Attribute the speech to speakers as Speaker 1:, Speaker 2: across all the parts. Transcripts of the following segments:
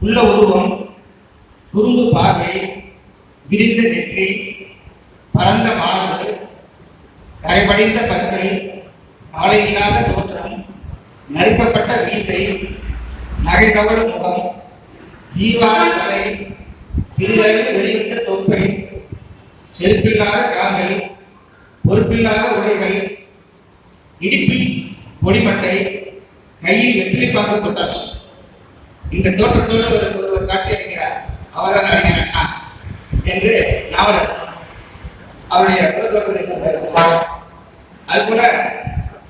Speaker 1: உள்ள உருவம், குறும்பு பார்வை, விரிந்த நெற்றி, பரந்த மார்பு, கரைபடைந்த பற்கள், காலை இல்லாத தோற்றம், நறுக்கப்பட்ட மீசை, நகை தவழும் முகம், சீவான தலை, சிறிதளவு வெளிவந்த தொப்பை, செருப்பில்லாத கால்கள், பொறுப்பில்லாத உடைகள், இடிப்பில் பொடிமட்டை, கையில் வெற்றிலை பார்க்க போட்டார். இந்த தோற்றத்தோடு ஒருவர் காட்சி அளிக்கிறார். அவர்தான் அறிஞர் அண்ணா என்று நாவலர் அவருடைய புறத்தோற்றத்தை சொல்றார். அதுபோல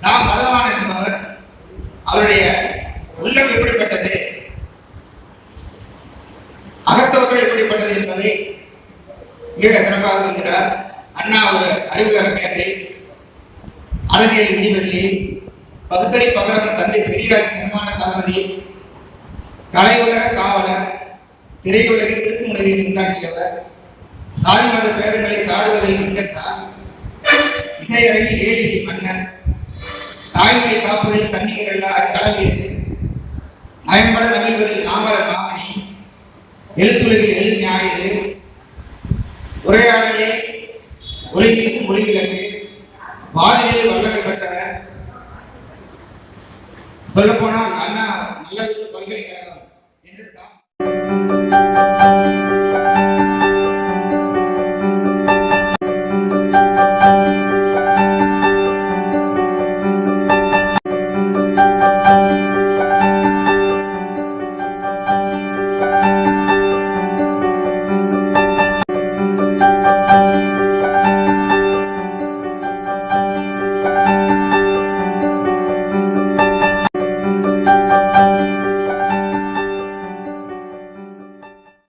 Speaker 1: சா மதவான் என்பவர் அவருடைய உள்ளம் எப்படிப்பட்டது, அகத்தோற்றம் எப்படிப்பட்டது என்பதை மிக சிறப்பாக சொல்கிறார். அண்ணா ஒரு அறிவுலக மேதை, அரசியல் விடிவெள்ளி, பகுத்தறி பகலவன் தந்தை பெரியார் நிர்மாண தளபதி, கலையுலக காவலர், திரையுலகில் திருப்புமுனையை உண்டாக்கியவர், சாதி மத பேதங்களை சாடுவதில் இங்கசார், இசையரங்கில் ஏடிசி மன்னர், தாய்மொழி காப்பதில் தண்ணீர் எல்லாம் கடல் ஏற்று, நயம்பட நவிழ்வதில் நாவலர் மாமணி, எழுத்துலகில் எழு ஞாயிறு,